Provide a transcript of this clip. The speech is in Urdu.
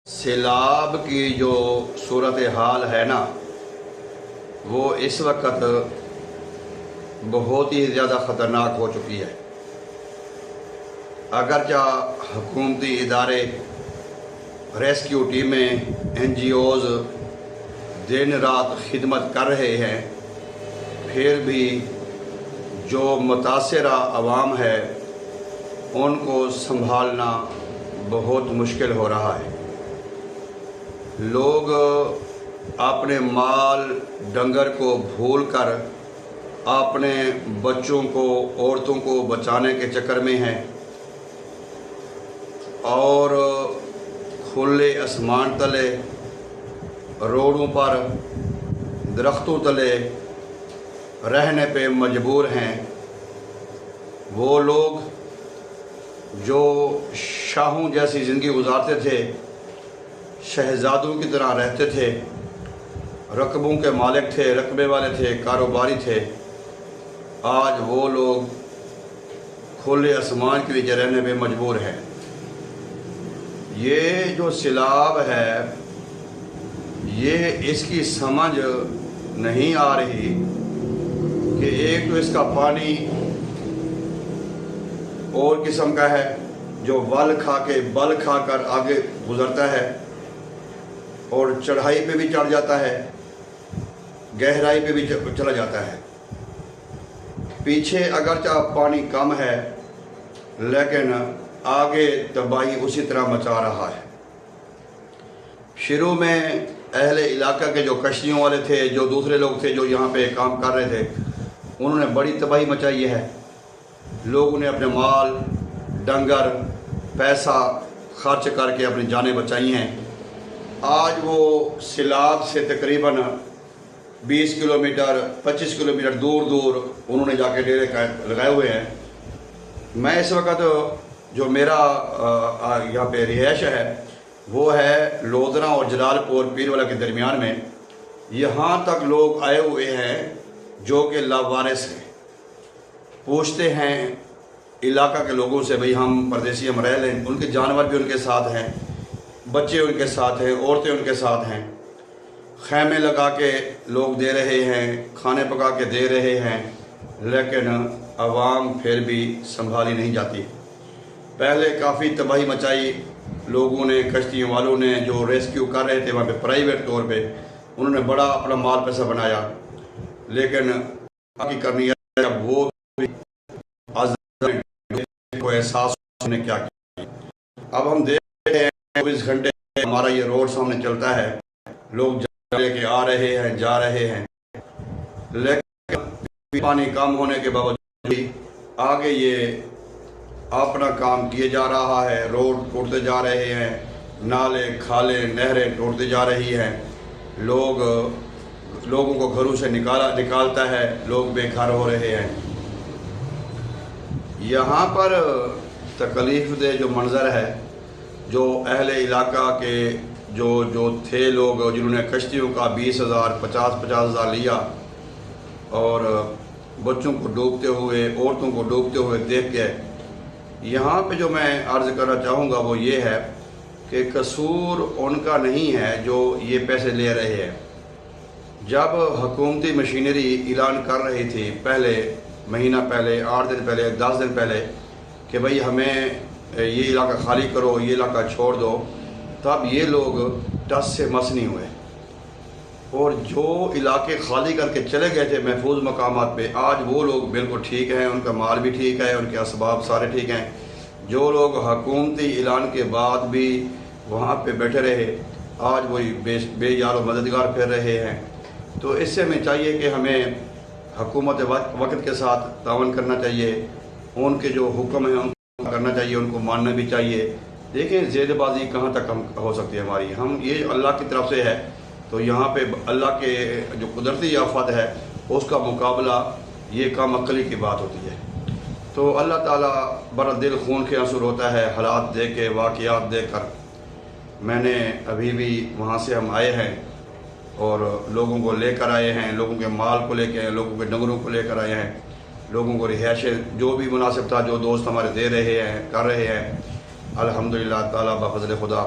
سیلاب کی جو صورت حال ہے نا، وہ اس وقت بہت ہی زیادہ خطرناک ہو چکی ہے۔ اگرچہ حکومتی ادارے، ریسکیو ٹیمیں، NGOز دن رات خدمت کر رہے ہیں، پھر بھی جو متاثرہ عوام ہے ان کو سنبھالنا بہت مشکل ہو رہا ہے۔ لوگ اپنے مال ڈنگر کو بھول کر اپنے بچوں کو، عورتوں کو بچانے کے چکر میں ہیں، اور کھلے آسمان تلے، روڈوں پر، درختوں تلے رہنے پہ مجبور ہیں۔ وہ لوگ جو شاہوں جیسی زندگی گزارتے تھے، شہزادوں کی طرح رہتے تھے، رقبوں کے مالک تھے، رقبے والے تھے، کاروباری تھے، آج وہ لوگ کھلے آسمان کے نیچے رہنے پہ مجبور ہیں۔ یہ جو سیلاب ہے، یہ اس کی سمجھ نہیں آ رہی کہ ایک تو اس کا پانی اور قسم کا ہے جو بل کھا کر آگے گزرتا ہے، اور چڑھائی پہ بھی چڑھ جاتا ہے، گہرائی پہ بھی چلا جاتا ہے۔ پیچھے اگرچہ پانی کم ہے لیکن آگے تباہی اسی طرح مچا رہا ہے۔ شروع میں اہل علاقہ کے جو کشتیوں والے تھے، جو دوسرے لوگ تھے جو یہاں پہ کام کر رہے تھے، انہوں نے بڑی تباہی مچائی ہے۔ لوگوں نے اپنے مال، ڈنگر، پیسہ خرچ کر کے اپنی جانیں بچائی ہیں۔ آج وہ سیلاب سے تقریباً 20 کلومیٹر 25 کلومیٹر دور انہوں نے جا کے ڈیرے لگائے ہوئے ہیں۔ میں اس وقت جو میرا یہاں پہ رہائش ہے وہ ہے لودھراں اور جلال پور پیروالا کے درمیان میں۔ یہاں تک لوگ آئے ہوئے ہیں جو کہ لاوارث ہیں۔ پوچھتے ہیں علاقہ کے لوگوں سے، بھئی ہم پردیسی، ہم رہ لیں، ان کے جانور بھی ان کے ساتھ ہیں، بچے ان کے ساتھ ہیں، عورتیں ان کے ساتھ ہیں۔ خیمے لگا کے لوگ دے رہے ہیں، کھانے پکا کے دے رہے ہیں، لیکن عوام پھر بھی سنبھالی نہیں جاتی۔ پہلے کافی تباہی مچائی لوگوں نے، کشتیوں والوں نے جو ریسکیو کر رہے تھے وہاں پہ پرائیویٹ طور پہ، انہوں نے بڑا اپنا مال پیسہ بنایا، لیکن باقی کرنی ہے جب وہ بھی کو احساس نے کیا کیا۔ اب ہم دیکھ رہے ہیں 24 گھنٹے ہمارا یہ روڈ سامنے چلتا ہے، لوگ لے کے آ رہے ہیں، جا رہے ہیں، لیکن پانی کم ہونے کے باوجود آگے یہ اپنا کام کیے جا رہا ہے۔ روڈ ٹوٹتے جا رہے ہیں، نالے، کھالے، نہریں ٹوٹتے جا رہی ہیں، لوگوں کو گھروں سے نکالتا ہے، لوگ بے گھر ہو رہے ہیں۔ یہاں پر تکلیف دہ جو منظر ہے، جو اہل علاقہ کے جو تھے لوگ، جنہوں نے کشتیوں کا 20,000 50,000 لیا اور بچوں کو ڈوبتے ہوئے، عورتوں کو ڈوبتے ہوئے دیکھ کے، یہاں پہ جو میں عرض کرنا چاہوں گا وہ یہ ہے کہ قصور ان کا نہیں ہے جو یہ پیسے لے رہے ہیں۔ جب حکومتی مشینری اعلان کر رہی تھی پہلے مہینہ پہلے، 8 دن پہلے، 10 دن پہلے، کہ بھئی ہمیں یہ علاقہ خالی کرو، یہ علاقہ چھوڑ دو، تب یہ لوگ ٹس سے مس نہیں ہوئے، اور جو علاقے خالی کر کے چلے گئے تھے محفوظ مقامات پہ، آج وہ لوگ بالکل ٹھیک ہیں، ان کا مال بھی ٹھیک ہے، ان کے اسباب سارے ٹھیک ہیں۔ جو لوگ حکومتی اعلان کے بعد بھی وہاں پہ بیٹھے رہے، آج وہی بے یار و مددگار پھر رہے ہیں۔ تو اس سے ہمیں چاہیے کہ ہمیں حکومت وقت کے ساتھ تعاون کرنا چاہیے، ان کے جو حکم ہیں ان کو کرنا چاہیے، ان کو ماننا بھی چاہیے۔ دیکھیں زید بازی کہاں تک ہم ہو سکتی ہے ہماری، ہم یہ اللہ کی طرف سے ہے، تو یہاں پہ اللہ کے جو قدرتی آفت ہے اس کا مقابلہ یہ کم عقلی کی بات ہوتی ہے۔ تو اللہ تعالیٰ بڑا دل خون کے آنسو ہوتا ہے حالات دیکھ کے، واقعات دیکھ کر۔ میں نے ابھی بھی وہاں سے ہم آئے ہیں اور لوگوں کو لے کر آئے ہیں، لوگوں کے مال کو لے کے آئے ہیں، لوگوں کے ڈنگروں کو لے کر آئے ہیں، لوگوں کو رہائشیں جو بھی مناسب تھا، جو دوست ہمارے دے رہے ہیں، کر رہے ہیں۔ الحمدللہ تعالیٰ بفضل خدا